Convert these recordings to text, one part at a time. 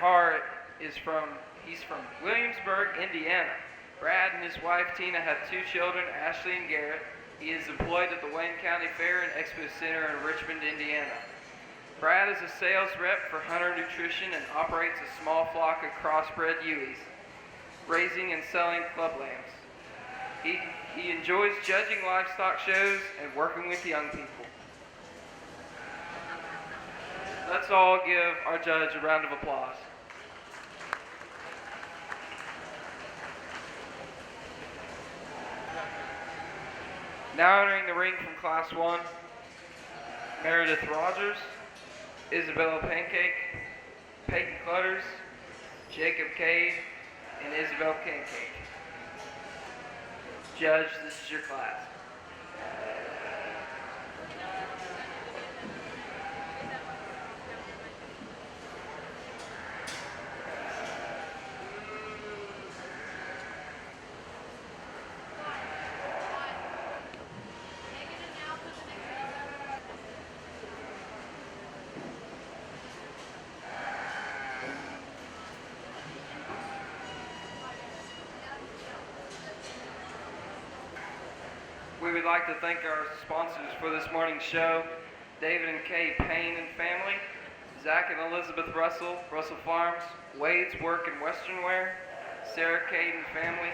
heart he's from Williamsburg, Indiana. Brad and his wife Tina have 2 children, Ashley and Garrett. He is employed at the Wayne County Fair and Expo Center in Richmond, Indiana. Brad is a sales rep for Hunter Nutrition and operates a small flock of crossbred Ewies, raising and selling club lambs. He enjoys judging livestock shows and working with young people. Let's all give our judge a round of applause. Now entering the ring from Class 1, Meredith Rogers, Isabella Pancake, Peyton Clutters, Jacob Cade, and Isabel Pancake. Judge, this is your class. We would like to thank our sponsors for this morning's show, David and Kay Payne and family, Zach and Elizabeth Russell, Russell Farms, Wade's Work and Western Wear, Sarah Cade and family,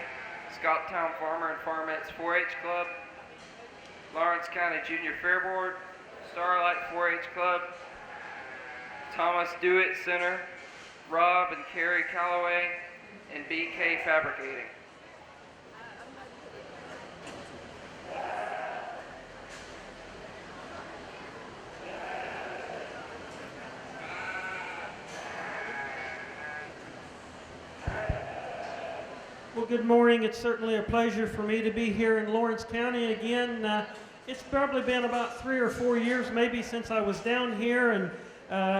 Scotttown Farmer and Farmettes 4-H Club, Lawrence County Junior Fair Board, Starlight 4-H Club, Thomas Dewitt Center, Rob and Carrie Calloway, and BK Fabricating. Well, good morning. It's certainly a pleasure for me to be here in Lawrence County again. It's probably been about 3 or 4 years maybe since I was down here, and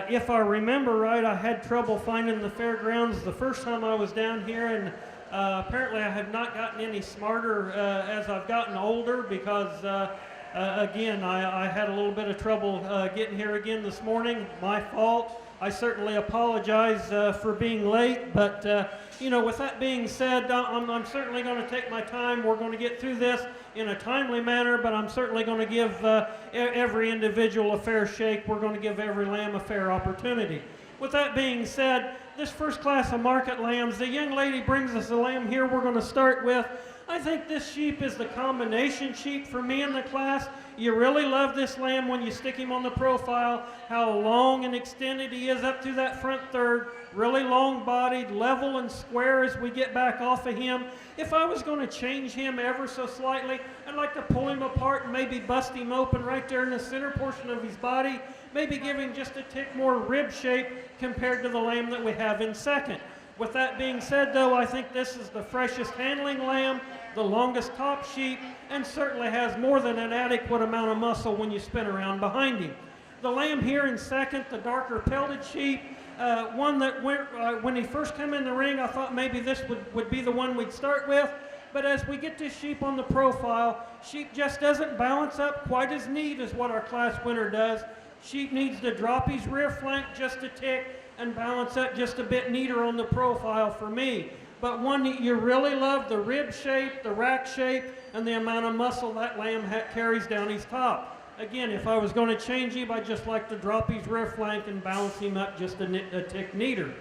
if I remember right, I had trouble finding the fairgrounds the first time I was down here, and apparently I have not gotten any smarter as I've gotten older, because again, I had a little bit of trouble getting here again this morning. My fault. I certainly apologize for being late, but you know, with that being said, I'm certainly going to take my time. We're going to get through this in a timely manner, but I'm certainly going to give every individual a fair shake. We're going to give every lamb a fair opportunity. With that being said, this first class of market lambs, the young lady brings us a lamb here we're going to start with. I think this sheep is the combination sheep for me in the class. You really love this lamb when you stick him on the profile, how long and extended he is up through that front third, really long-bodied, level and square as we get back off of him. If I was going to change him ever so slightly, I'd like to pull him apart and maybe bust him open right there in the center portion of his body, maybe give him just a tick more rib shape compared to the lamb that we have in second. With that being said, though, I think this is the freshest handling lamb, the longest top sheep, and certainly has more than an adequate amount of muscle when you spin around behind him. The lamb here in second, the darker pelted sheep, one that when he first came in the ring, I thought maybe this would be the one we'd start with. But as we get this sheep on the profile, sheep just doesn't balance up quite as neat as what our class winner does. Sheep needs to drop his rear flank just a tick and balance up just a bit neater on the profile for me. But one that you really love, the rib shape, the rack shape, and the amount of muscle that lamb carries down his top. Again, if I was going to change him, I'd just like to drop his rear flank and balance him up just a tick neater.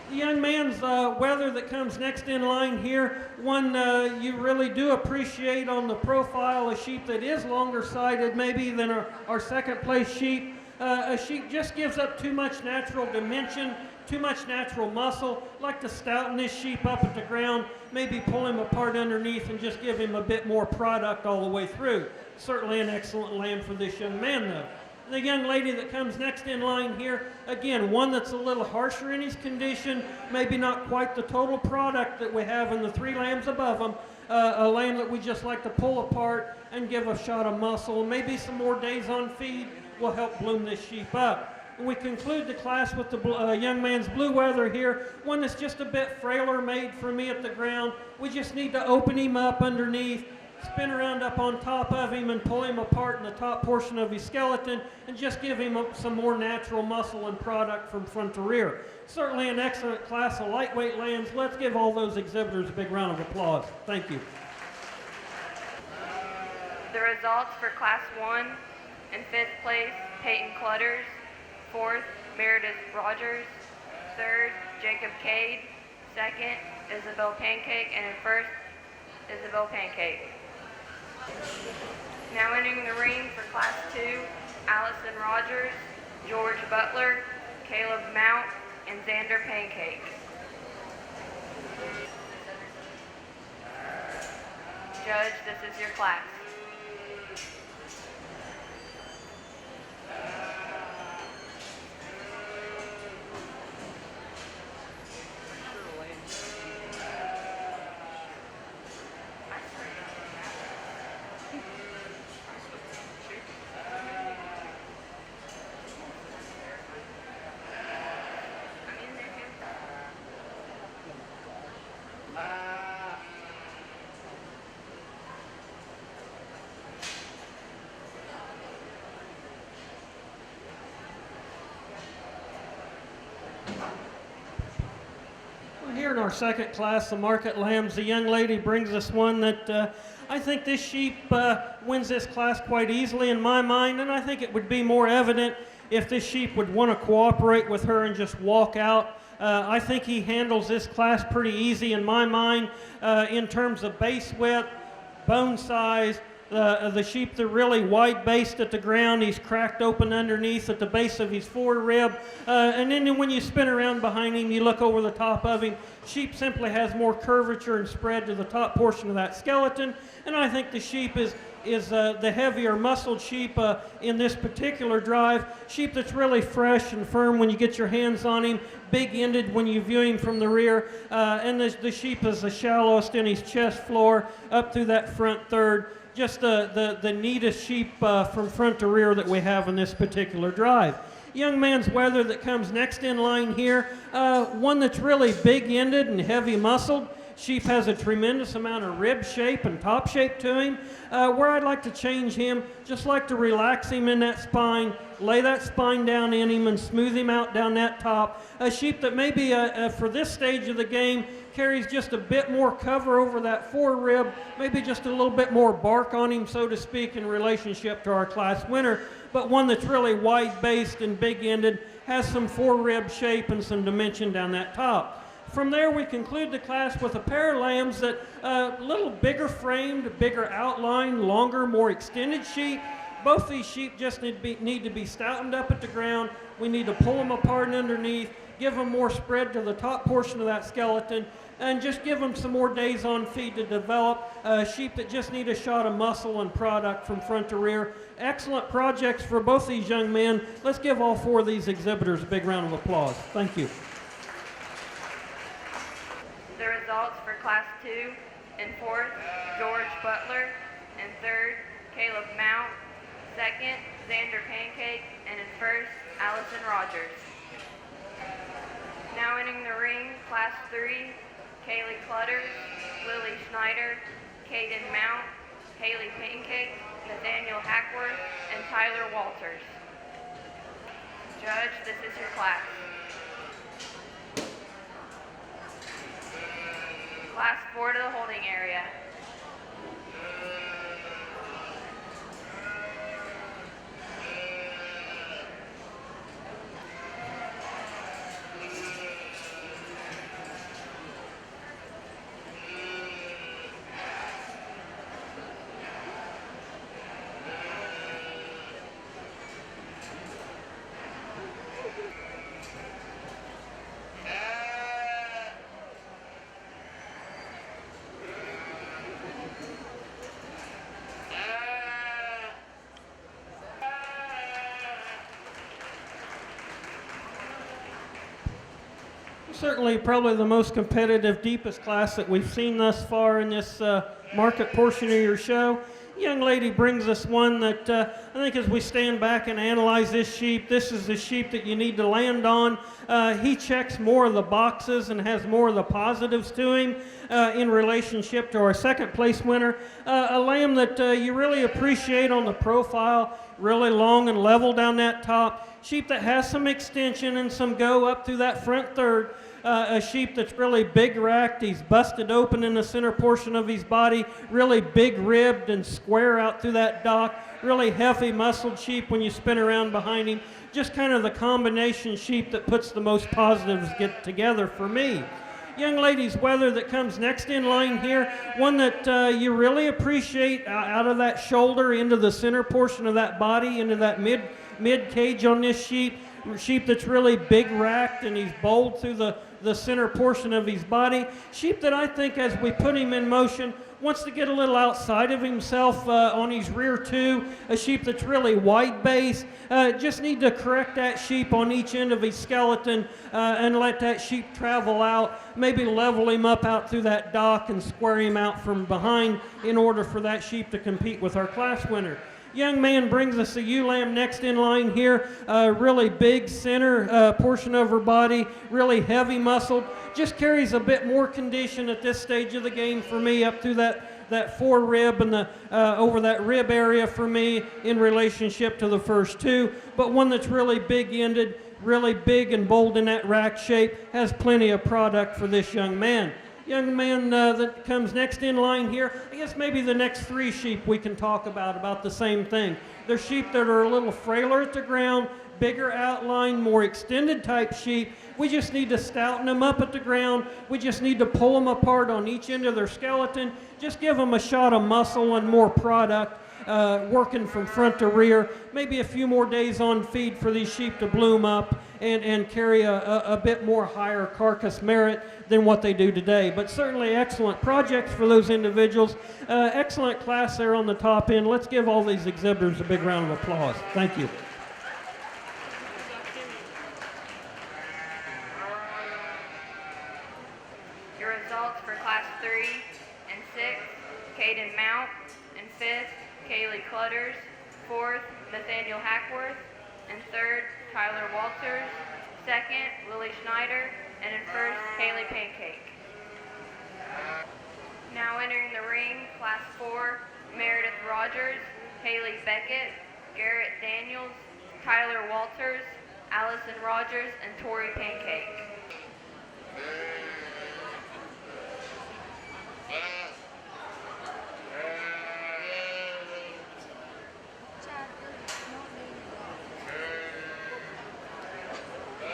The young man's wether that comes next in line here, one you really do appreciate on the profile, a sheep that is longer sided maybe than our second place sheep. A sheep just gives up too much natural dimension, too much natural muscle. Like to stouten this sheep up at the ground, maybe pull him apart underneath and just give him a bit more product all the way through. Certainly an excellent lamb for this young man though. The young lady that comes next in line here, again, one that's a little harsher in his condition, maybe not quite the total product that we have in the 3 lambs above him. A lamb that we just like to pull apart and give a shot of muscle. Maybe some more days on feed will help bloom this sheep up. And we conclude the class with the young man's blue wether here, one that's just a bit frailer made for me at the ground. We just need to open him up underneath, spin around up on top of him and pull him apart in the top portion of his skeleton and just give him some more natural muscle and product from front to rear. Certainly an excellent class of lightweight lambs. Let's give all those exhibitors a big round of applause. Thank you. The results for Class 1: in 5th place, Peyton Clutters; 4th, Meredith Rogers; 3rd, Jacob Cade; 2nd, Isabel Pancake; and in 1st, Isabel Pancake. Now entering the ring for Class 2, Allison Rogers, George Butler, Caleb Mount, and Xander Pancake. Judge, this is your class. Here in our second class, the Market Lambs, the young lady brings us one that I think this sheep wins this class quite easily in my mind, and I think it would be more evident if this sheep would want to cooperate with her and just walk out. I think he handles this class pretty easy in my mind in terms of base width, bone size. The sheep, they're really wide-based at the ground. He's cracked open underneath at the base of his forearm. And then when you spin around behind him, you look over the top of him, sheep simply has more curvature and spread to the top portion of that skeleton. And I think the sheep is the heavier muscled sheep in this particular drive. Sheep that's really fresh and firm when you get your hands on him, big-ended when you view him from the rear. And the sheep is the shallowest in his chest floor up through that front third. Just the neatest sheep from front to rear that we have in this particular drive. Young man's wether that comes next in line here, one that's really big-ended and heavy-muscled. Sheep has a tremendous amount of rib shape and top shape to him. Where I'd like to change him, just like to relax him in that spine, lay that spine down in him and smooth him out down that top. A sheep that maybe for this stage of the game carries just a bit more cover over that forerib, maybe just a little bit more bark on him, so to speak, in relationship to our class winner, but one that's really wide-based and big-ended, has some forerib shape and some dimension down that top. From there, we conclude the class with a pair of lambs that a little bigger framed, bigger outline, longer, more extended sheep. Both these sheep just need to be stoutened up at the ground. We need to pull them apart and underneath, give them more spread to the top portion of that skeleton, and just give them some more days on feed to develop. Sheep that just need a shot of muscle and product from front to rear. Excellent projects for both these young men. Let's give all four of these exhibitors a big round of applause. Thank you. The results for Class 2: in 4th, George Butler; in 3rd, Caleb Mount; 2nd, Xander Pancake; and in 1st, Allison Rogers. Now entering the ring, Class 3, Kaylee Clutters, Lily Schneider, Caden Mount, Haley Pancake, Nathaniel Hackworth, and Tyler Walters. Judge, this is your class. Class 4 to the holding area. Certainly probably the most competitive, deepest class that we've seen thus far in this market portion of your show. Young lady brings us one that I think as we stand back and analyze this sheep, this is the sheep that you need to land on. He checks more of the boxes and has more of the positives to him in relationship to our second place winner. A lamb that you really appreciate on the profile, really long and level down that top. Sheep that has some extension and some go up through that front third. A sheep that's really big racked. He's busted open in the center portion of his body, really big ribbed and square out through that dock. Really heavy muscled sheep when you spin around behind him. Just kind of the combination sheep that puts the most positives get together for me. Young lady's wether that comes next in line here, one that you really appreciate out of that shoulder into the center portion of that body, into that mid cage on this sheep. Sheep that's really big racked and he's bold through the center portion of his body. Sheep that I think as we put him in motion wants to get a little outside of himself on his rear too. A sheep that's really wide base. Just need to correct that sheep on each end of his skeleton and let that sheep travel out. Maybe level him up out through that dock and square him out from behind in order for that sheep to compete with our class winner. Young man brings us a ewe lamb next in line here. Really big center portion of her body, really heavy muscled. Just carries a bit more condition at this stage of the game for me up through that fore rib and the over that rib area for me in relationship to the first two. But one that's really big-ended, really big and bold in that rack shape, has plenty of product for this young man. Young man that comes next in line here, I guess maybe the next three sheep we can talk about the same thing. They're sheep that are a little frailer at the ground, bigger outline, more extended type sheep. We just need to stouten them up at the ground. We just need to pull them apart on each end of their skeleton. Just give them a shot of muscle and more product. Working from front to rear, maybe a few more days on feed for these sheep to bloom up and carry a bit more higher carcass merit than what they do today. But certainly excellent projects for those individuals. Excellent class there on the top end. Let's give all these exhibitors a big round of applause. Thank you. Your results for Class 3 and 6, Caden Mount, and 5th, Kaylee Clutters, 4th, Nathaniel Hackworth, and 3rd, Tyler Walters, 2nd, Lily Schneider, and in 1st, Haley Pancake. Now entering the ring, Class 4, Meredith Rogers, Haley Beckett, Garrett Daniels, Tyler Walters, Allison Rogers, and Tori Pancake.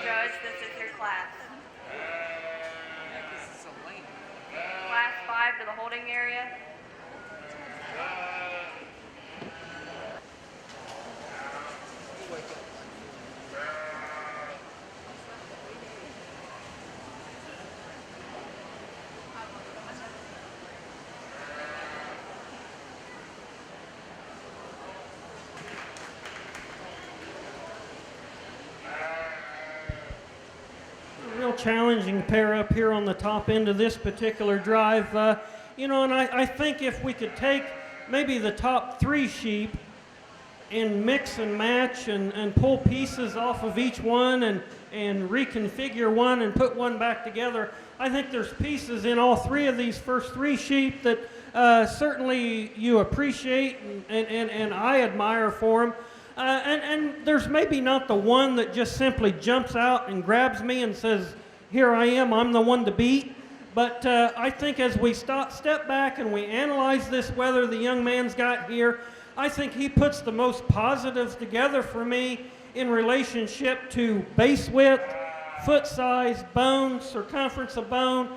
Judge, this is your class. Class 5 to the holding area. Real challenging pair up here on the top end of this particular drive. And I think if we could take maybe the top three sheep and mix and match and pull pieces off of each one and reconfigure one and put one back together, I think there's pieces in all three of these first three sheep that certainly you appreciate and I admire for them. And there's maybe not the one that just simply jumps out and grabs me and says, here I am, I'm the one to beat. But I think as we step back and we analyze this wether the young man's got here, I think he puts the most positives together for me in relationship to base width, foot size, bone, circumference of bone.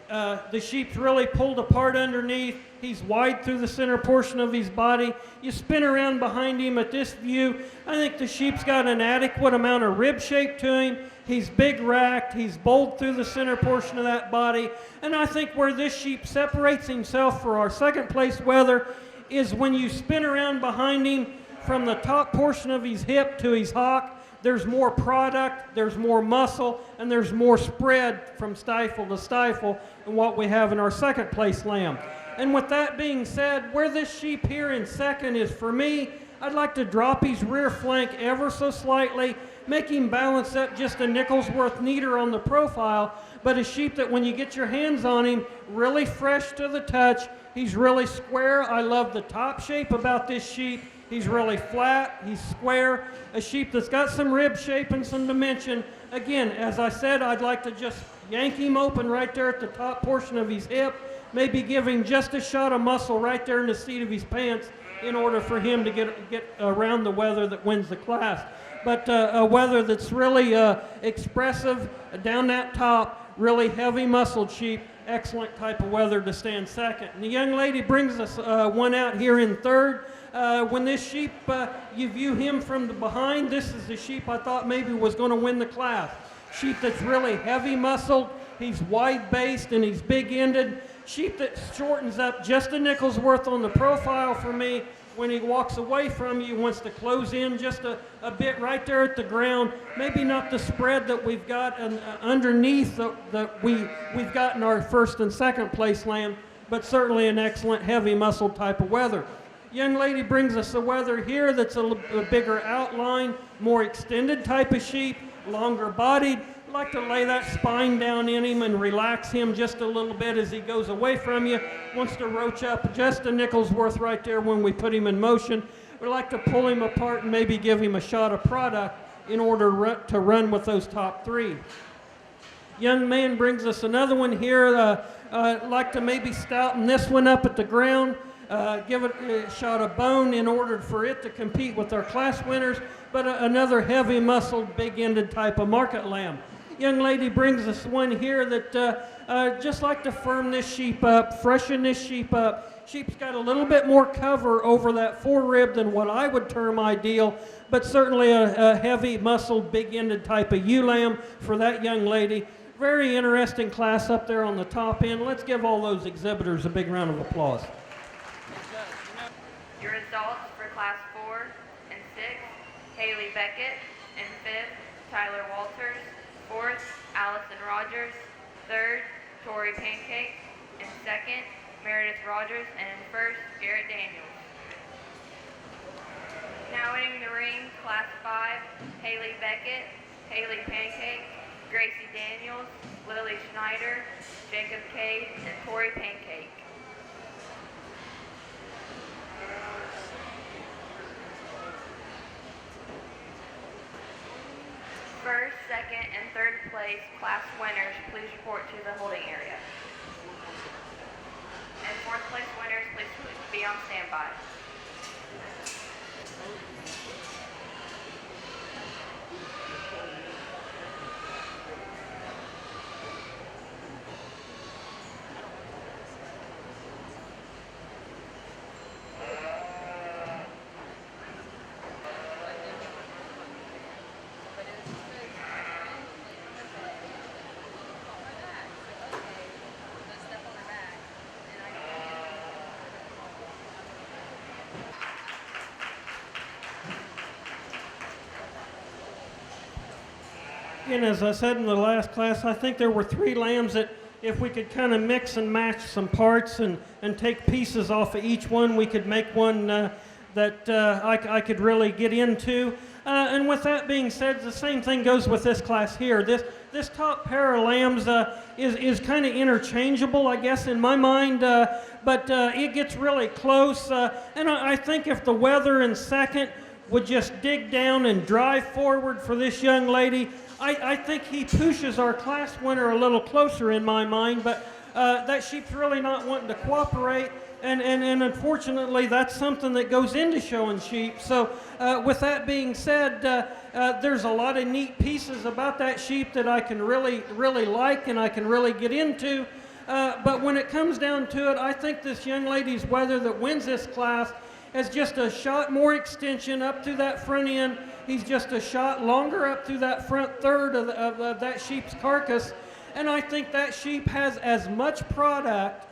The sheep's really pulled apart underneath. He's wide through the center portion of his body. You spin around behind him at this view. I think the sheep's got an adequate amount of rib shape to him. He's big racked. He's bold through the center portion of that body. And I think where this sheep separates himself for our second place wether is when you spin around behind him from the top portion of his hip to his hock. There's more product, there's more muscle, and there's more spread from stifle to stifle than what we have in our second place lamb. And with that being said, where this sheep here in second is for me, I'd like to drop his rear flank ever so slightly, make him balance up just a nickel's worth neater on the profile, but a sheep that when you get your hands on him, really fresh to the touch. He's really square. I love the top shape about this sheep. He's really flat, he's square, a sheep that's got some rib shape and some dimension. Again, as I said, I'd like to just yank him open right there at the top portion of his hip, maybe give him just a shot of muscle right there in the seat of his pants in order for him to get around the wether that wins the class. But a wether that's really expressive down that top, really heavy muscled sheep, excellent type of wether to stand second. And the young lady brings us one out here in third. When this sheep, you view him from the behind, this is the sheep I thought maybe was going to win the class. Sheep that's really heavy muscled, he's wide based and he's big ended. Sheep that shortens up just a nickel's worth on the profile for me. When he walks away from you, he wants to close in just a bit right there at the ground. Maybe not the spread that we've got underneath that we've got in our first and second place lamb, but certainly an excellent heavy muscle type of wether. Young lady brings us a wether here that's a bigger outline, more extended type of sheep, longer bodied. Like to lay that spine down in him and relax him just a little bit as he goes away from you. Wants to roach up just a nickel's worth right there when we put him in motion. We like to pull him apart and maybe give him a shot of product in order to run with those top three. Young man brings us another one here. Like to maybe stouten this one up at the ground. Give it a shot of bone in order for it to compete with our class winners, but another heavy muscled, big ended type of market lamb. Young lady brings us one here that just like to firm this sheep up, freshen this sheep up. Sheep's got a little bit more cover over that forerib than what I would term ideal, but certainly a heavy muscled, big ended type of ewe lamb for that young lady. Very interesting class up there on the top end. Let's give all those exhibitors a big round of applause. Your results for Class 4 and 6, Haley Beckett. In 5th, Tyler Walters. 4th, Allison Rogers. 3rd, Tori Pancake. In 2nd, Meredith Rogers. And in 1st, Garrett Daniels. Now entering the ring, Class 5, Haley Beckett, Haley Pancake, Gracie Daniels, Lily Schneider, Jacob Cade, and Tori Pancake. First, second, and third place class winners, please report to the holding area. And fourth place winners, please be on standby. And as I said in the last class, I think there were 3 lambs that if we could kind of mix and match some parts and take pieces off of each one, we could make one that I could really get into. And with that being said, the same thing goes with this class here. This top pair of lambs is kind of interchangeable, I guess, in my mind, but it gets really close. And I think if the wether in second would just dig down and drive forward for this young lady, I think he pushes our class winner a little closer in my mind, but that sheep's really not wanting to cooperate, and unfortunately that's something that goes into showing sheep. So with that being said, there's a lot of neat pieces about that sheep that I can really like and I can really get into, but when it comes down to it, I think this young lady's wether that wins this class has just a shot more extension up through that front end. He's just a shot longer up through that front third of that sheep's carcass. And I think that sheep has as much product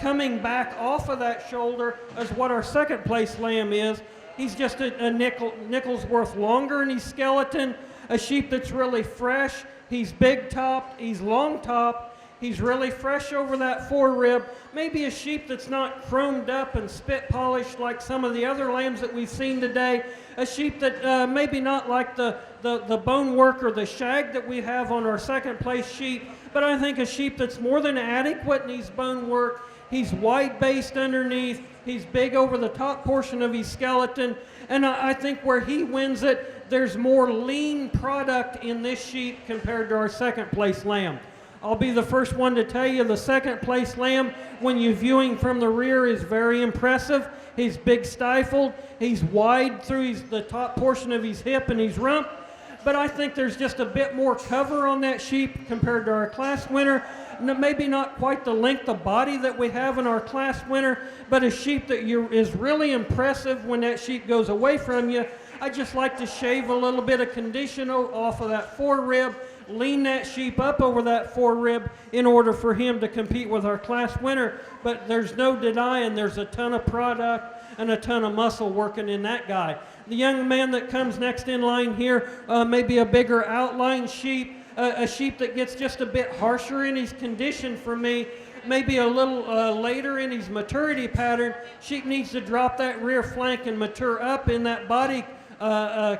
coming back off of that shoulder as what our second place lamb is. He's just a nickel's worth longer in his skeleton, a sheep that's really fresh. He's big topped, he's long topped. He's really fresh over that forerib. Maybe a sheep that's not chromed up and spit polished like some of the other lambs that we've seen today. A sheep that maybe not like the bone work or the shag that we have on our second place sheep, but I think a sheep that's more than adequate needs bone work. He's wide-based underneath. He's big over the top portion of his skeleton. And I think where he wins it, there's more lean product in this sheep compared to our second place lamb. I'll be the first one to tell you the second place lamb, when you view him from the rear, is very impressive. He's big stifled. He's wide through the top portion of his hip and his rump. But I think there's just a bit more cover on that sheep compared to our class winner. Maybe not quite the length of body that we have in our class winner, but a sheep that is really impressive when that sheep goes away from you. I just like to shave a little bit of condition off of that forerib, lean that sheep up over that forerib in order for him to compete with our class winner. But there's no denying there's a ton of product and a ton of muscle working in that guy. The young man that comes next in line here, maybe a bigger outline sheep, a sheep that gets just a bit harsher in his condition for me, maybe a little later in his maturity pattern. Sheep needs to drop that rear flank and mature up in that body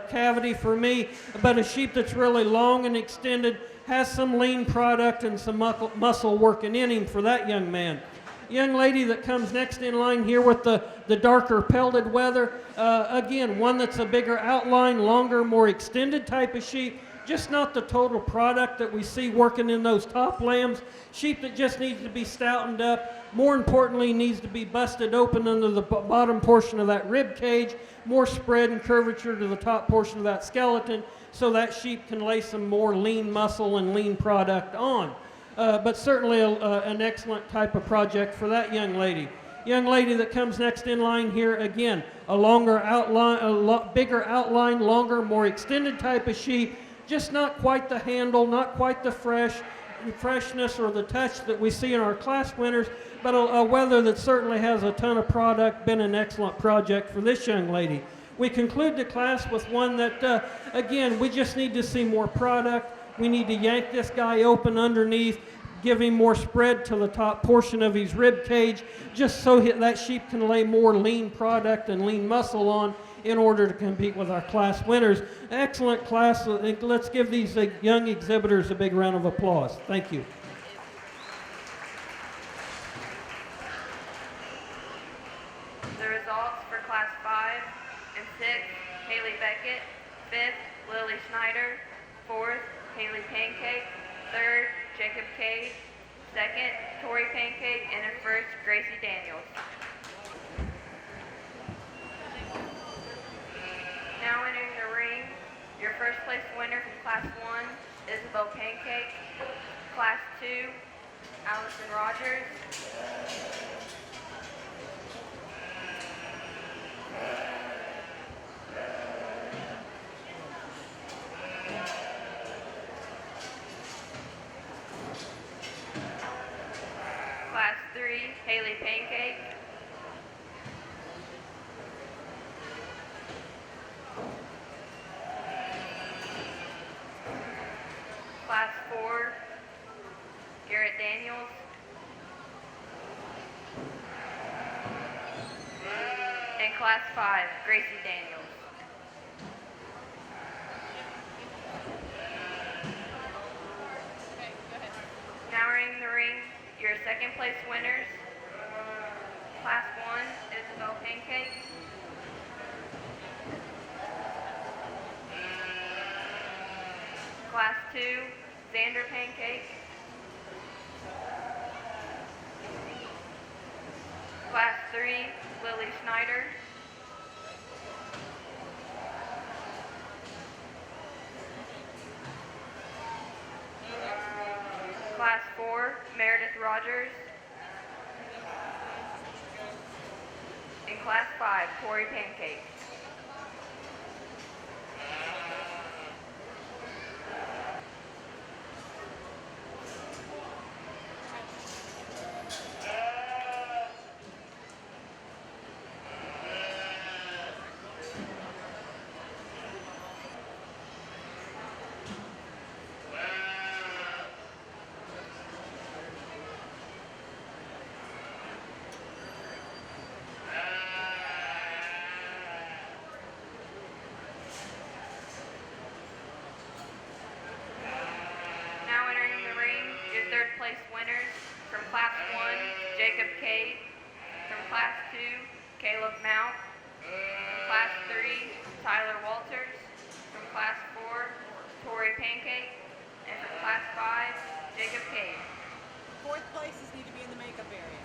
cavity for me, but a sheep that's really long and extended, has some lean product and some muscle working in him for that young man. Young lady that comes next in line here with the darker pelted weather, again, one that's a bigger outline, longer, more extended type of sheep, just not the total product that we see working in those top lambs. Sheep that just needs to be stoutened up. More importantly, needs to be busted open under the bottom portion of that rib cage, more spread and curvature to the top portion of that skeleton, so that sheep can lay some more lean muscle and lean product on. But certainly an excellent type of project for that young lady. Young lady that comes next in line here, again, a longer outline, bigger outline, longer, more extended type of sheep, just not quite the handle, not quite the freshness or the touch that we see in our class winners, but a wether that certainly has a ton of product, been an excellent project for this young lady. We conclude the class with one that, again, we just need to see more product. We need to yank this guy open underneath, give him more spread to the top portion of his rib cage, just so that sheep can lay more lean product and lean muscle on in order to compete with our class winners. Excellent class. Let's give these young exhibitors a big round of applause. Thank you. The results for Class 5 and 6, Haley Beckett. 5th, Lily Snyder. 4th, Haley Pancake. 3rd, Jacob Cade. 2nd, Tori Pancake. And in 1st, Gracie Daniels. Now entering the ring, your first place winner from Class 1, Isabel Pancake. Class 2, Allison Rogers. Class 3, Haley Pancake. Class 4, Garrett Daniels. And Class 5, Gracie Daniels. Now entering the ring, your second place winners. Class 1, Isabel Pancake. Class 2, Xander Pancake. Class 3, Lily Schneider. Class 4, Meredith Rogers. And Class 5, Tori Pancake. third place winners from Class 1, Jacob Cade. From Class 2, Caleb Mount. From Class 3, Tyler Walters. From Class 4, Tori Pancake. And from Class 5, Jacob Cade. Fourth places need to be in the makeup area.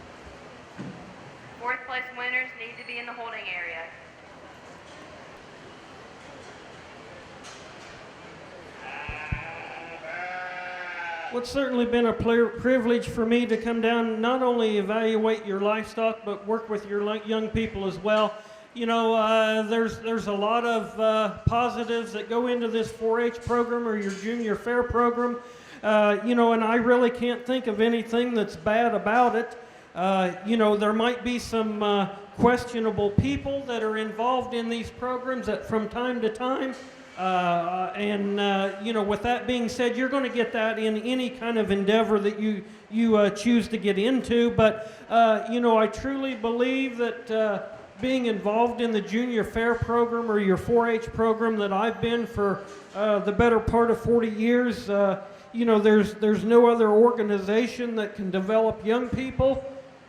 Fourth place winners need to be in the holding area. Well, it's certainly been a privilege for me to come down and not only evaluate your livestock, but work with your young people as well. You know, there's a lot of positives that go into this 4-H program or your junior fair program. You know, and I really can't think of anything that's bad about it. You know, there might be some questionable people that are involved in these programs that from time to time. You know, with that being said, you're going to get that in any kind of endeavor that you choose to get into. But, you know, I truly believe that being involved in the junior fair program or your 4-H program that I've been for the better part of 40 years, you know, there's no other organization that can develop young people,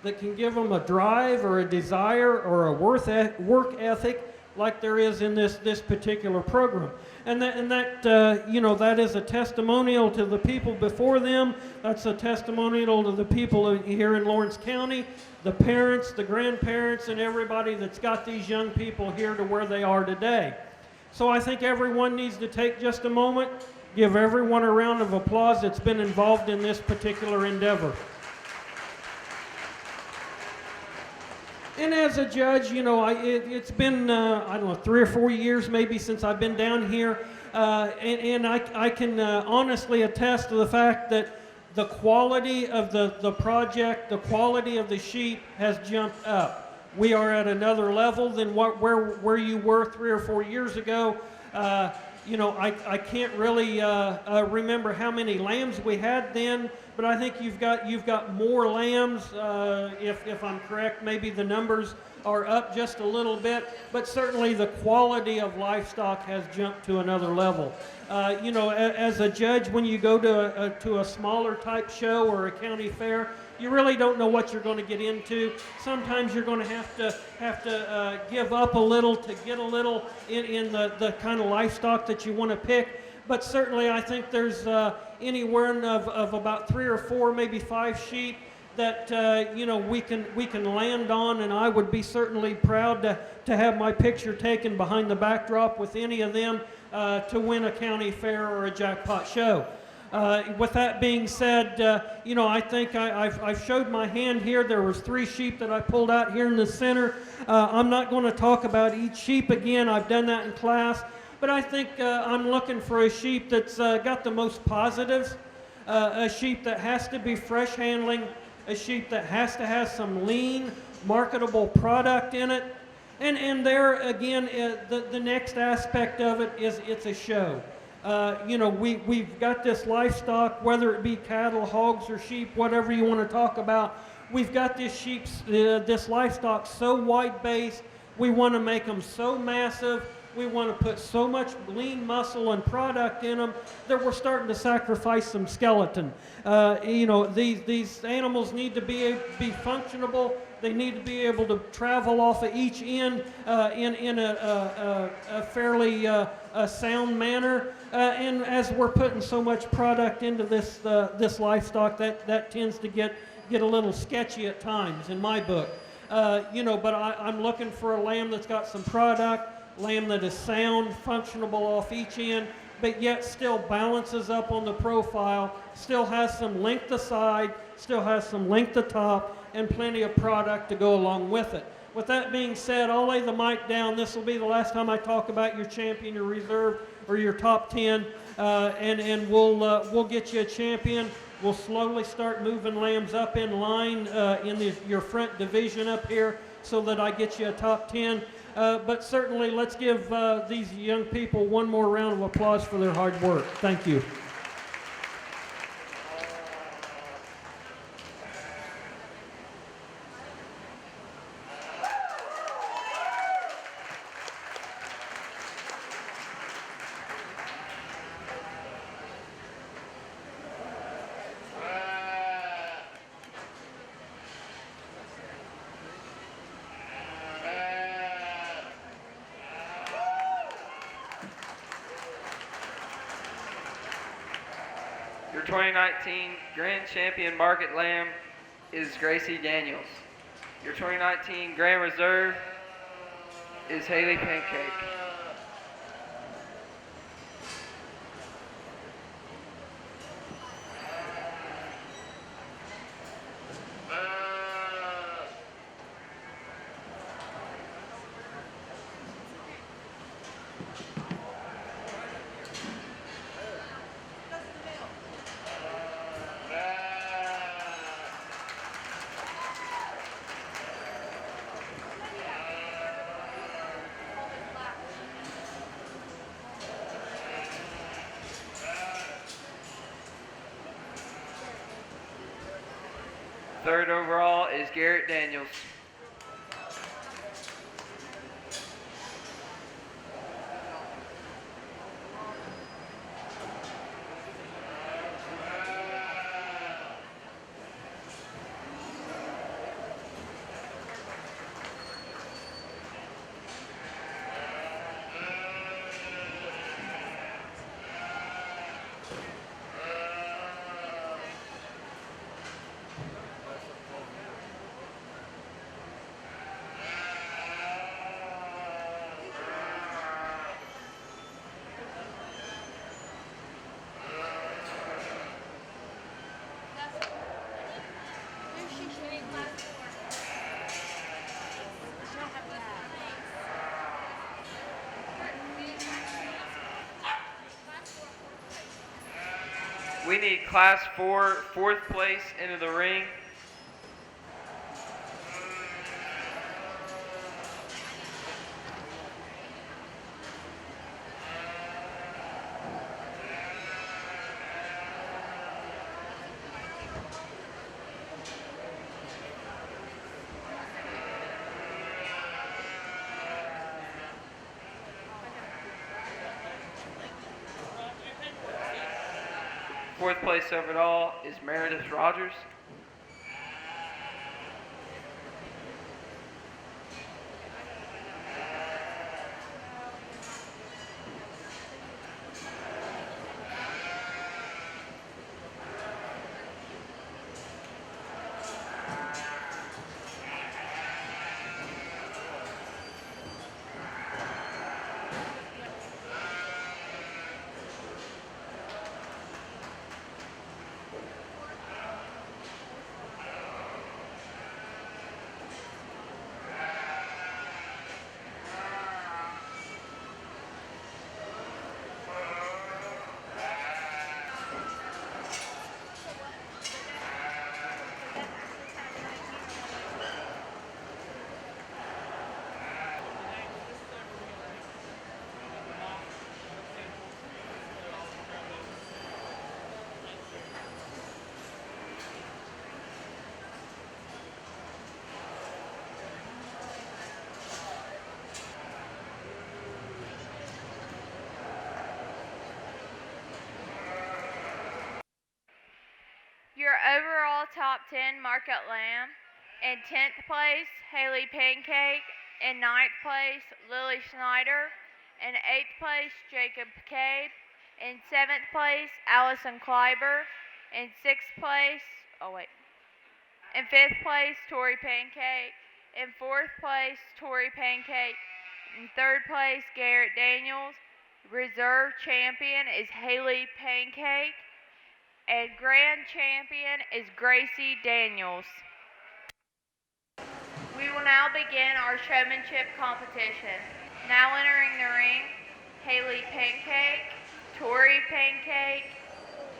that can give them a drive or a desire or a work ethic like there is in this particular program. And that you know, that is a testimonial to the people before them. That's a testimonial to the people here in Lawrence County, the parents, the grandparents, and everybody that's got these young people here to where they are today. So I think everyone needs to take just a moment, give everyone a round of applause that's been involved in this particular endeavor. And as a judge, you know, it's been, I don't know, 3 or 4 years maybe since I've been down here. And I can honestly attest to the fact that the quality of the project, the quality of the sheep has jumped up. We are at another level than where you were 3 or 4 years ago. You know, I can't really remember how many lambs we had then, but I think you've got more lambs. If I'm correct, maybe the numbers are up just a little bit, but certainly the quality of livestock has jumped to another level. You know, as a judge, when you go to a smaller type show or a county fair, you really don't know what you're going to get into. Sometimes you're going to have to give up a little to get a little in the kind of livestock that you want to pick. But certainly I think there's anywhere of about 3 or 4, maybe 5 sheep that you know, we can land on, and I would be certainly proud to have my picture taken behind the backdrop with any of them to win a county fair or a jackpot show. With that being said, you know, I think I've showed my hand here. There was 3 sheep that I pulled out here in the center. I'm not going to talk about each sheep again. I've done that in class. But I think I'm looking for a sheep that's got the most positives, a sheep that has to be fresh handling, a sheep that has to have some lean, marketable product in it. And there again, the next aspect of it is it's a show. You know, we've got this livestock, whether it be cattle, hogs, or sheep, whatever you want to talk about. We've got this livestock so wide-based. We want to make them so massive. We want to put so much lean muscle and product in them that we're starting to sacrifice some skeleton. You know, these animals need to be functionable. They need to be able to travel off of each end in a fairly sound manner. And as we're putting so much product into this livestock, that tends to get a little sketchy at times in my book. You know, but I'm looking for a lamb that's got some product, lamb that is sound, functionable off each end, but yet still balances up on the profile, still has some length aside, still has some length to top, and plenty of product to go along with it. With that being said, I'll lay the mic down. This will be the last time I talk about your champion, your reserve, or your top 10, and we'll get you a champion. We'll slowly start moving lambs up in line in your front division up here so that I get you a top 10. But certainly let's give these young people one more round of applause for their hard work. Thank you. 2019 Grand Champion Market Lamb is Gracie Daniels. Your 2019 Grand Reserve is Haley Pancake. Third overall is Garrett Daniels. We need Class 4, fourth place into the ring. Fourth place overall is Meredith Rogers. Your overall top 10 Market Lamb. In 10th place, Haley Pancake. In 9th place, Lily Schneider. In 8th place, Jacob Cade. In 7th place, Allison Kleiber. In 6th place, in 5th place, Tori Pancake. In 4th place, Tori Pancake. In 3rd place, Garrett Daniels. Reserve champion is Haley Pancake. And grand champion is Gracie Daniels. We will now begin our showmanship competition. Now entering the ring, Haley Pancake, Tori Pancake,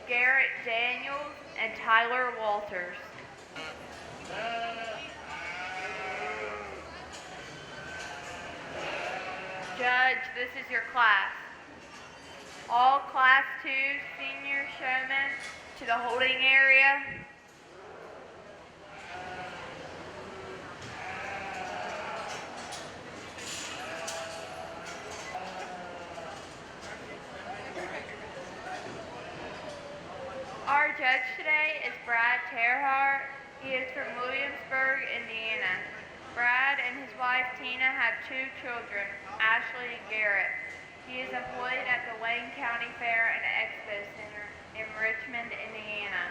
Garrett Daniels, and Tyler Walters. Judge, this is your class. All Class 2 senior showmen to the holding area. Our judge today is Brad Terhart. He is from Williamsburg, Indiana. Brad and his wife Tina have 2 children, Ashley and Garrett. He is employed at the Wayne County Fair and Expo Center in Richmond, Indiana.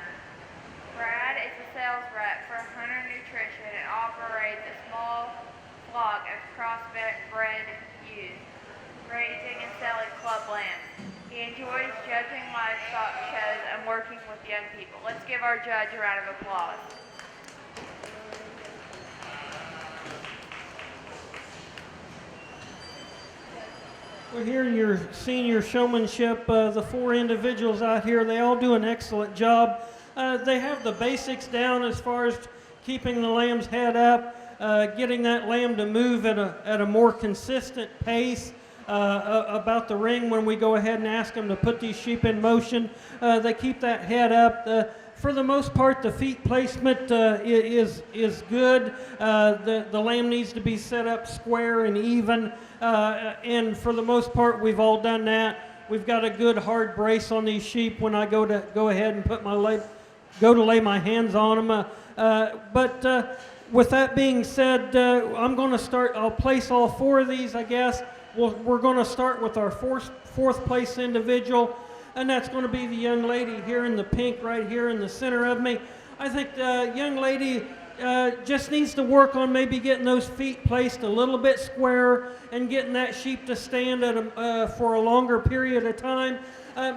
Brad is a sales rep for Hunter Nutrition and operates a small flock of crossbred ewes, raising and selling club lambs. He enjoys judging livestock shows and working with young people. Let's give our judge a round of applause. We're here in your senior showmanship. The four individuals out here, they all do an excellent job. They have the basics down as far as keeping the lamb's head up, getting that lamb to move at a more consistent pace about the ring when we go ahead and ask them to put these sheep in motion. They keep that head up. For the most part, the feet placement is good. The lamb needs to be set up square and even, and for the most part, we've all done that. We've got a good hard brace on these sheep when I go ahead and put lay my hands on them. But with that being said, I'm going to start. I'll place all four of these, I guess. We're going to start with our fourth place individual. And that's going to be the young lady here in the pink right here in the center of me. I think the young lady just needs to work on maybe getting those feet placed a little bit squarer and getting that sheep to stand for a longer period of time.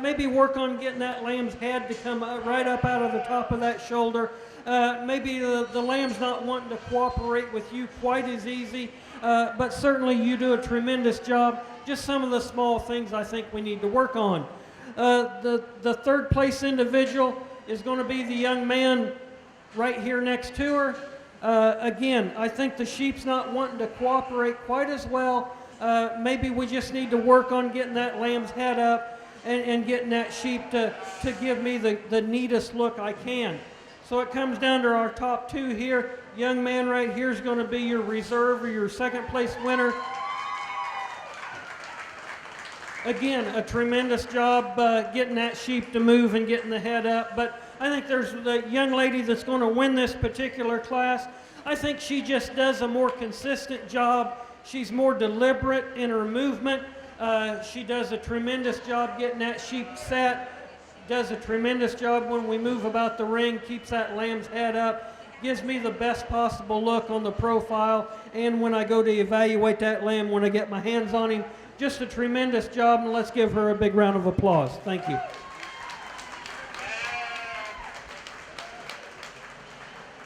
Maybe work on getting that lamb's head to come right up out of the top of that shoulder. Maybe the lamb's not wanting to cooperate with you quite as easy, but certainly you do a tremendous job. Just some of the small things I think we need to work on. The third place individual is going to be the young man right here next to her. Again, I think the sheep's not wanting to cooperate quite as well. Maybe we just need to work on getting that lamb's head up and getting that sheep to give me the neatest look I can. So it comes down to our top two here. Young man right here is going to be your reserve or your second place winner. Again, a tremendous job getting that sheep to move and getting the head up. But I think there's the young lady that's going to win this particular class. I think she just does a more consistent job. She's more deliberate in her movement. She does a tremendous job getting that sheep set. Does a tremendous job when we move about the ring. Keeps that lamb's head up. Gives me the best possible look on the profile. And when I go to evaluate that lamb, when I get my hands on him. Just a tremendous job, and let's give her a big round of applause. Thank you.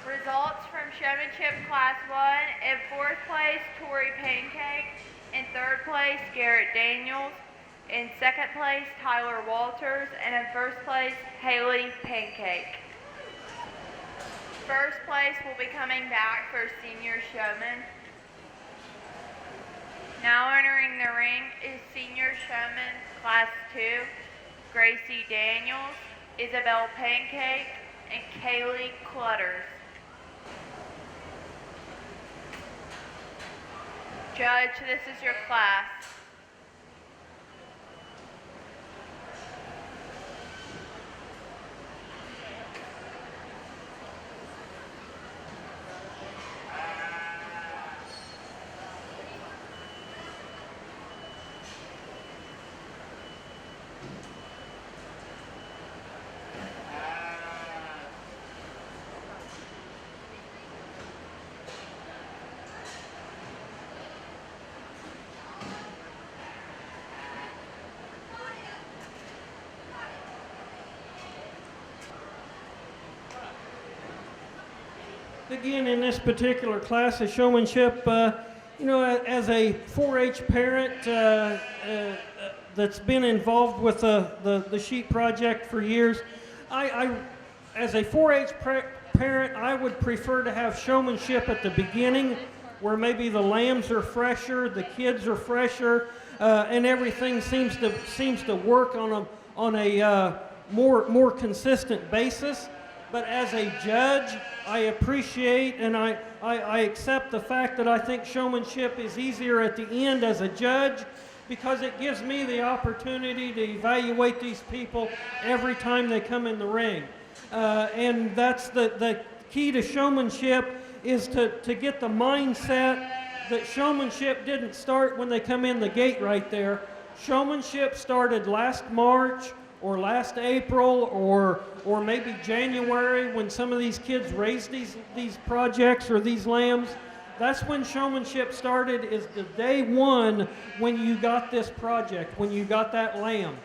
Results from Showmanship Class 1. In fourth place, Tori Pancake. In third place, Garrett Daniels. In second place, Tyler Walters. And in first place, Haley Pancake. First place will be coming back for Senior Showman. Now entering the ring is Senior Showman Class 2, Gracie Daniels, Isabel Pancake, and Kaylee Clutters. Judge, this is your class. Again, in this particular class of showmanship, as a 4-H parent that's been involved with the sheep project for years, as a 4-H parent, I would prefer to have showmanship at the beginning, where maybe the lambs are fresher, the kids are fresher, and everything seems to work on a more consistent basis. But as a judge, I appreciate and I accept the fact that I think showmanship is easier at the end as a judge, because it gives me the opportunity to evaluate these people every time they come in the ring. And that's the key to showmanship, is to get the mindset that showmanship didn't start when they come in the gate right there. Showmanship started last March or last April, or maybe January, when some of these kids raised these projects or these lambs. That's when Showmanship started, is the day one when you got this project, when you got that lamb.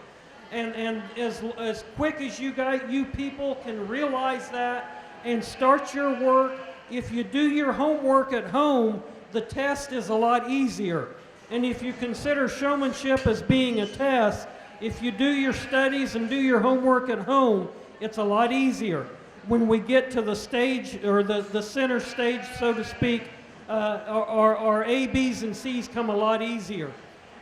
And as quick as you people can realize that and start your work, if you do your homework at home, the test is a lot easier. And if you consider Showmanship as being a test, if you do your studies and do your homework at home, it's a lot easier. When we get to the stage, or the center stage, so to speak, our A, B's, and C's come a lot easier.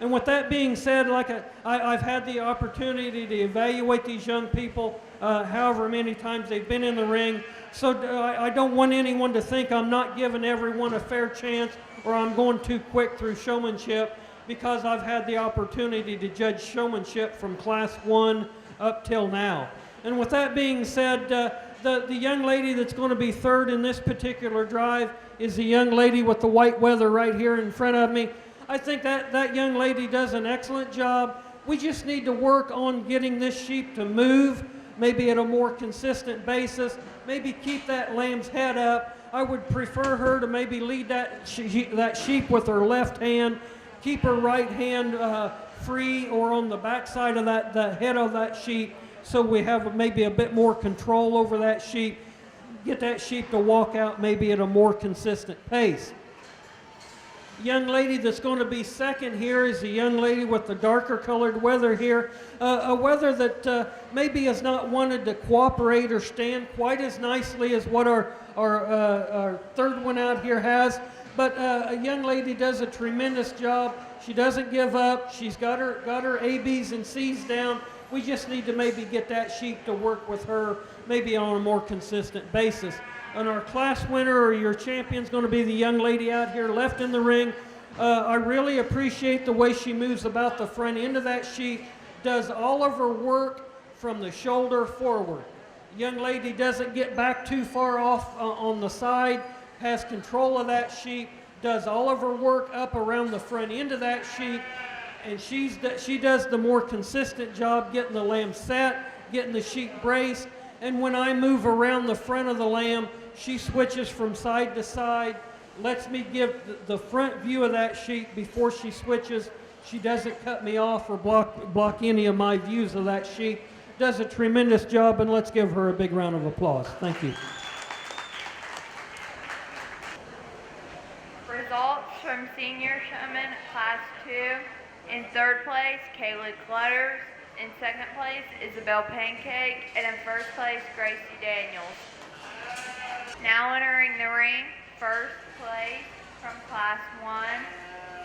And with that being said, like I've had the opportunity to evaluate these young people however many times they've been in the ring. So I don't want anyone to think I'm not giving everyone a fair chance or I'm going too quick through Showmanship, because I've had the opportunity to judge Showmanship from Class 1 up till now. And with that being said, the young lady that's going to be third in this particular drive is the young lady with the white weather right here in front of me. I think that young lady does an excellent job. We just need to work on getting this sheep to move, maybe at a more consistent basis, maybe keep that lamb's head up. I would prefer her to maybe lead that sheep with her left hand, keep her right hand free or on the back side of the head of that sheep, so we have maybe a bit more control over that sheep, get that sheep to walk out maybe at a more consistent pace. Young lady that's going to be second here is the young lady with the darker colored wether here, a wether that maybe has not wanted to cooperate or stand quite as nicely as what our third one out here has, but a young lady does a tremendous job. She doesn't give up. She's got her A, B's, and C's down. We just need to maybe get that sheep to work with her maybe on a more consistent basis. And our class winner or your champion is going to be the young lady out here left in the ring. I really appreciate the way she moves about the front end of that sheep, does all of her work from the shoulder forward. The young lady doesn't get back too far off on the side, has control of that sheep, does all of her work up around the front end of that sheep, and she does the more consistent job getting the lamb set, getting the sheep braced. And when I move around the front of the lamb, she switches from side to side, lets me give the front view of that sheep before she switches. She doesn't cut me off or block any of my views of that sheep. Does a tremendous job, and let's give her a big round of applause. Thank you. Results from Senior Showman Class 2. In third place, Kaylee Clutters. In second place, Isabel Pancake. And in first place, Gracie Daniels. Now entering the ring, first place from Class 1,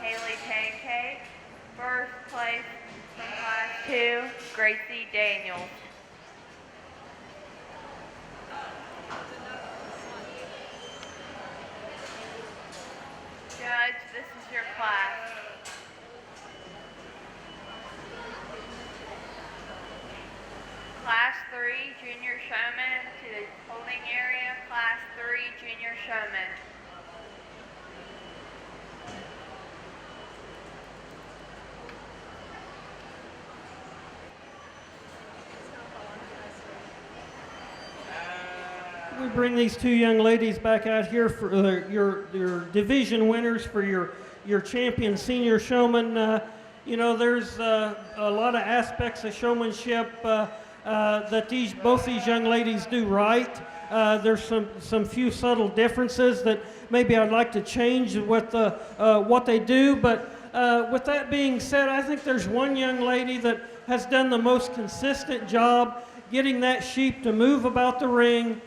Haley Pancake. First place from Class 2, Gracie Daniels. Judge, this is your class. Class 3, Junior Showman to the holding area. Class 3, Junior Showman. We bring these two young ladies back out here for your division winners for your champion senior showman. You know, there's a lot of aspects of showmanship that both these young ladies do right. There's some few subtle differences that maybe I'd like to change with what they do. But with that being said, I think there's one young lady that has done the most consistent job getting that sheep to move about the ring,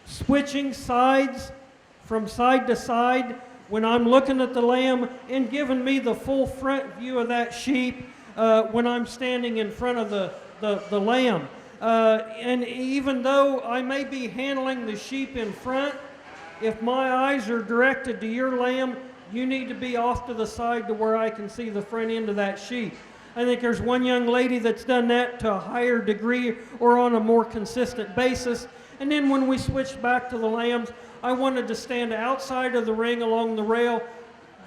switching sides from side to side when I'm looking at the lamb, and giving me the full front view of that sheep when I'm standing in front of the lamb. And even though I may be handling the sheep in front, if my eyes are directed to your lamb, you need to be off to the side to where I can see the front end of that sheep. I think there's one young lady that's done that to a higher degree or on a more consistent basis. And then when we switched back to the lambs, I wanted to stand outside of the ring along the rail,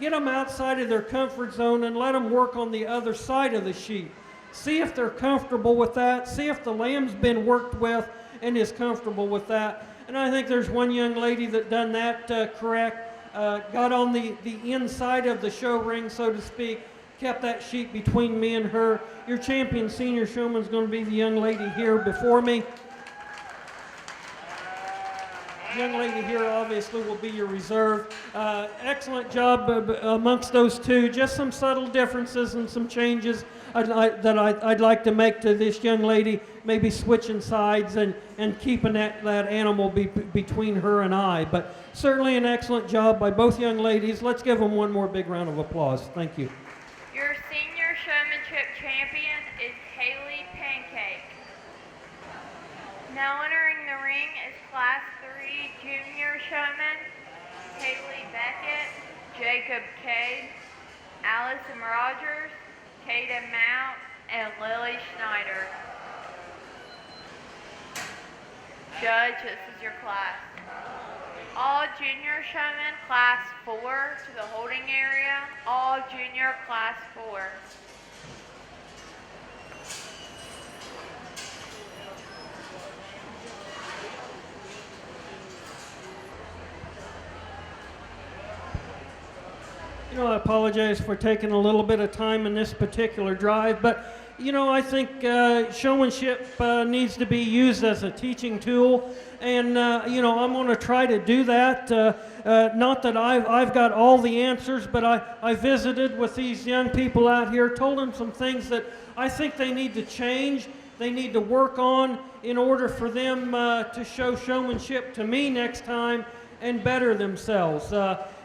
get them outside of their comfort zone and let them work on the other side of the sheep. see if they're comfortable with that, see if the lamb's been worked with and is comfortable with that. And I think there's one young lady that done that correct, got on the inside of the show ring, so to speak, kept that sheep between me and her. Your champion senior showman is going to be the young lady here before me. Young lady here obviously will be your reserve. Excellent job amongst those two. Just some subtle differences and some changes I'd like to make to this young lady, maybe switching sides and keeping that animal between her and I. But certainly an excellent job by both young ladies. Let's give them one more big round of applause. Thank you. Your senior showmanship champion is Haley Pancake. Now entering the ring is Class 3 Junior Showman, Haley Beckett, Jacob Cade, Allison Rogers, Kata Mount, and Lily Schneider. Judge, this is your class. All junior showmen Class 4 to the holding area, all junior Class 4. You know, I apologize for taking a little bit of time in this particular drive, but you know, I think showmanship needs to be used as a teaching tool, and you know, I'm going to try to do that. Not that I've got all the answers, but I visited with these young people out here, told them some things that I think they need to change, they need to work on in order for them to show showmanship to me next time and better themselves.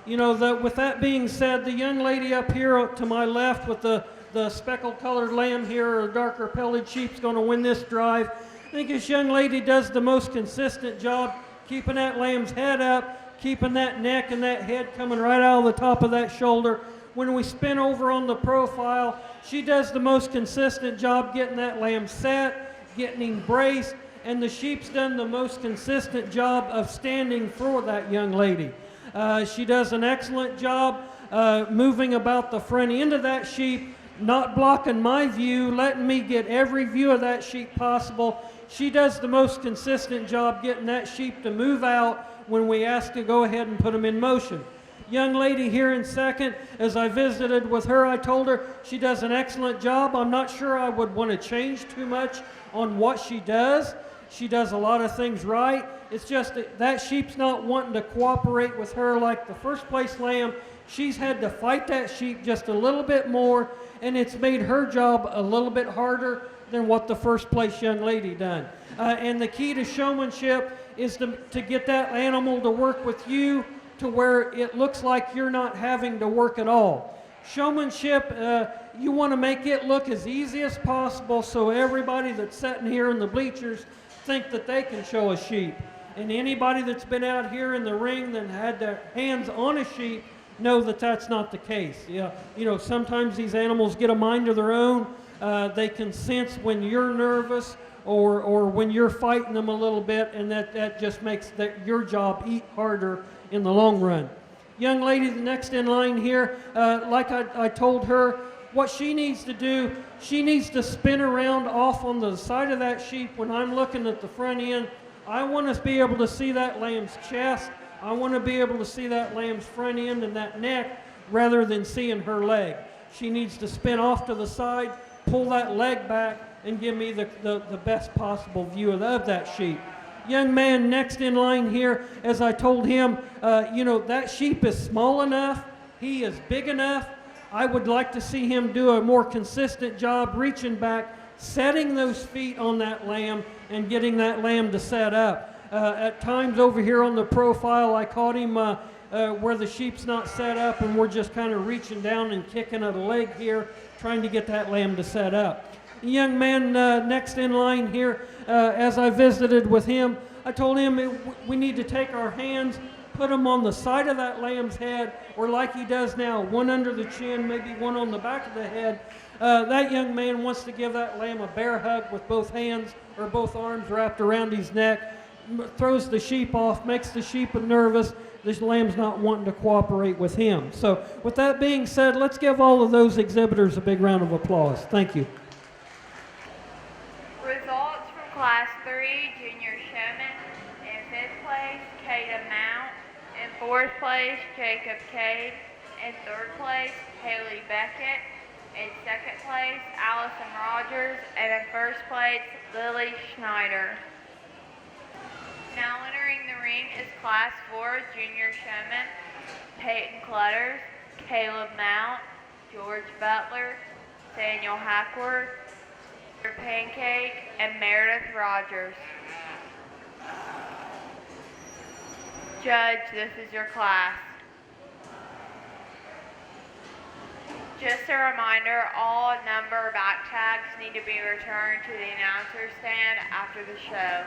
You know, with that being said, the young lady up here to my left with the speckled colored lamb here, or darker pelted sheep's going to win this drive. I think this young lady does the most consistent job keeping that lamb's head up, keeping that neck and that head coming right out of the top of that shoulder. When we spin over on the profile, she does the most consistent job getting that lamb set, getting him braced, and the sheep's done the most consistent job of standing for that young lady. She does an excellent job moving about the front end of that sheep, not blocking my view, letting me get every view of that sheep possible. She does the most consistent job getting that sheep to move out when we ask to go ahead and put them in motion. Young lady here in second, as I visited with her, I told her she does an excellent job. I'm not sure I would want to change too much on what she does. She does a lot of things right. It's just that sheep's not wanting to cooperate with her like the first place lamb. She's had to fight that sheep just a little bit more, and it's made her job a little bit harder than what the first place young lady done. And the key to showmanship is to get that animal to work with you to where it looks like you're not having to work at all. Showmanship, you want to make it look as easy as possible so everybody that's sitting here in the bleachers think that they can show a sheep. And anybody that's been out here in the ring and had their hands on a sheep know that that's not the case. Yeah, you know, sometimes these animals get a mind of their own. They can sense when you're nervous or when you're fighting them a little bit, and that just makes your job eat harder in the long run. Young lady, the next in line here, like I told her, what she needs to do, she needs to spin around off on the side of that sheep when I'm looking at the front end. I want to be able to see that lamb's chest. I want to be able to see that lamb's front end and that neck rather than seeing her leg. She needs to spin off to the side, pull that leg back, and give me the best possible view of that sheep. Young man next in line here, as I told him, you know, that sheep is small enough, he is big enough. I would like to see him do a more consistent job reaching back, setting those feet on that lamb and getting that lamb to set up. At times over here on the profile, I caught him where the sheep's not set up and we're just kind of reaching down and kicking at a leg here, trying to get that lamb to set up. The young man next in line here, as I visited with him, I told him we need to take our hands, put them on the side of that lamb's head, or like he does now, one under the chin, maybe one on the back of the head. That young man wants to give that lamb a bear hug with both hands or both arms wrapped around his neck, throws the sheep off, makes the sheep nervous. This lamb's not wanting to cooperate with him. So with that being said, let's give all of those exhibitors a big round of applause. Thank you. Tatum Mount. In fourth place, Jacob Cade. In third place, Haley Beckett. In second place, Allison Rogers. And in first place, Lily Schneider. Now entering the ring is Class 4 Junior Showman, Peyton Clutters, Caleb Mount, George Butler, Daniel Hackworth, Pancake, and Meredith Rogers. Judge, this is your class. Just a reminder, all number back tags need to be returned to the announcer stand after the show.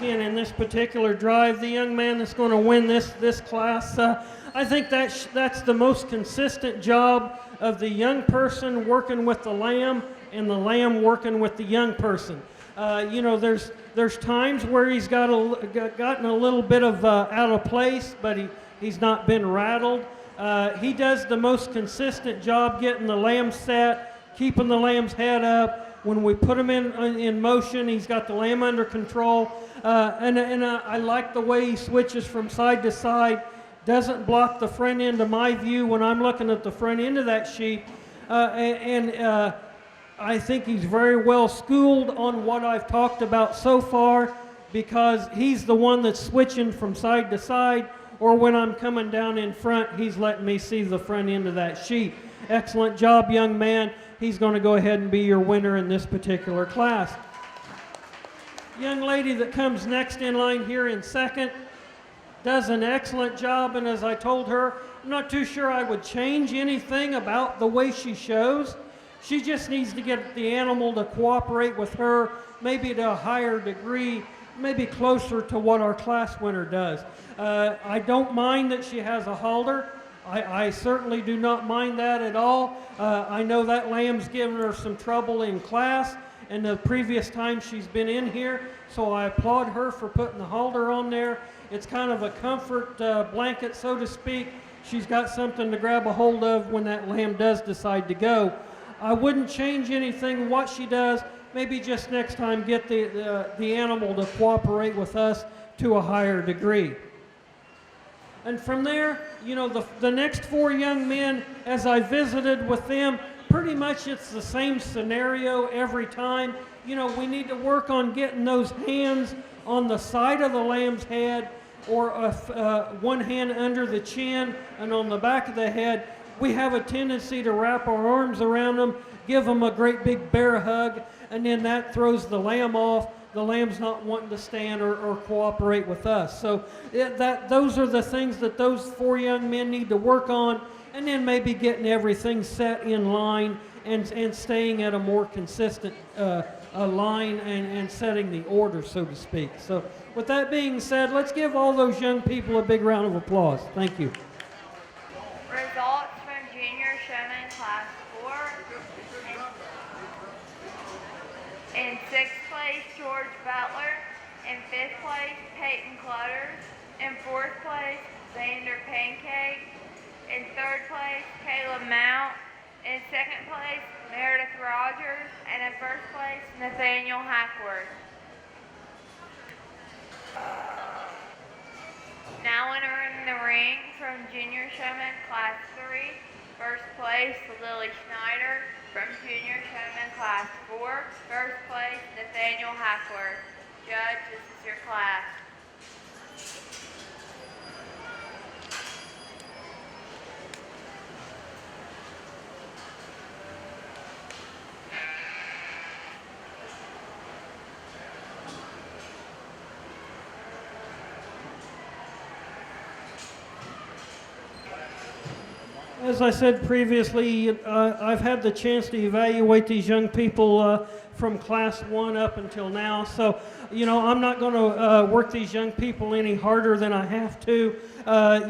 Again, in this particular drive, the young man that's going to win this class, I think that's the most consistent job of the young person working with the lamb and the lamb working with the young person. There's times where he's gotten a little bit of out of place, but he's not been rattled. He does the most consistent job getting the lamb set, keeping the lamb's head up. When we put him in motion, he's got the lamb under control. I like the way he switches from side to side, doesn't block the front end of my view when I'm looking at the front end of that sheep. I think he's very well schooled on what I've talked about so far, because he's the one that's switching from side to side, or when I'm coming down in front, he's letting me see the front end of that sheep. Excellent job, young man. He's going to go ahead and be your winner in this particular class. Young lady that comes next in line here in second does an excellent job, and as I told her, I'm not too sure I would change anything about the way she shows. She just needs to get the animal to cooperate with her, maybe to a higher degree, maybe closer to what our class winner does. I don't mind that she has a halter. I certainly do not mind that at all. I know that lamb's given her some trouble in class and the previous time she's been in here, so I applaud her for putting the halter on there. It's kind of a comfort blanket, so to speak. She's got something to grab a hold of when that lamb does decide to go. I wouldn't change anything what she does. Maybe just next time get the animal to cooperate with us to a higher degree. And from there, the next four young men, as I visited with them, pretty much it's the same scenario every time. We need to work on getting those hands on the side of the lamb's head, or one hand under the chin and on the back of the head. We have a tendency to wrap our arms around them, give them a great big bear hug, and then that throws the lamb off. The lamb's not wanting to stand or cooperate with us. So those are the things that those four young men need to work on, and then maybe getting everything set in line and staying at a more consistent line and setting the order, so to speak. So with that being said, let's give all those young people a big round of applause. Thank you. Results from Junior Showman Class 4. In sixth place, George Butler. In fifth place, Peyton Clutters. In fourth place, Xander Pancake. In third place, Caleb Mount. In second place, Meredith Rogers. And in first place, Nathaniel Hackworth. Now entering the ring from Junior Showman Class 3. First place, Lily Schneider. From Junior Showman Class 4. First place, Nathaniel Hackworth. Judge, this is your class. As I said previously, I've had the chance to evaluate these young people from Class 1 up until now. So, you know, I'm not going to work these young people any harder than I have to.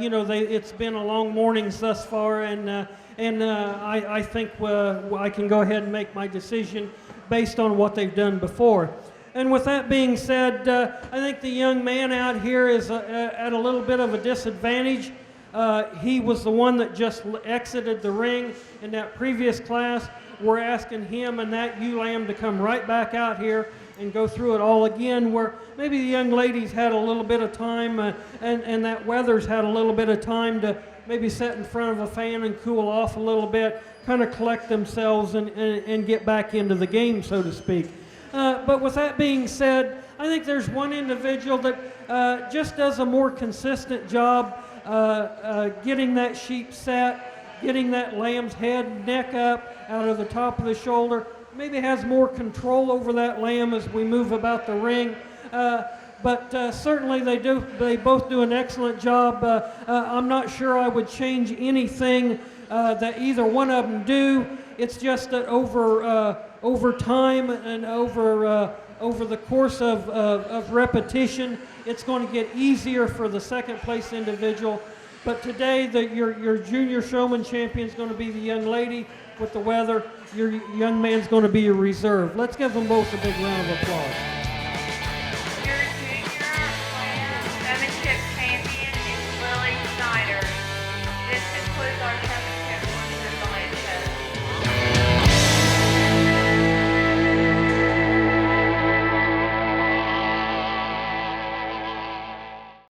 You know, it's been a long mornings thus far, and I think I can go ahead and make my decision based on what they've done before. And with that being said, I think the young man out here is at a little bit of a disadvantage. He was the one that just exited the ring in that previous class. We're asking him and that ewe lamb to come right back out here and go through it all again, where maybe the young ladies had a little bit of time and that weather's had a little bit of time to maybe sit in front of a fan and cool off a little bit, kind of collect themselves and get back into the game, so to speak. But with that being said, I think there's one individual that just does a more consistent job getting that sheep set, getting that lamb's head and neck up out of the top of the shoulder, maybe has more control over that lamb as we move about the ring. But certainly they both do an excellent job. I'm not sure I would change anything that either one of them do. It's just that over time and over the course of repetition, it's going to get easier for the second place individual. But today, your junior showman champion is going to be the young lady with the weather. Your young man's going to be your reserve. Let's give them both a big round of applause.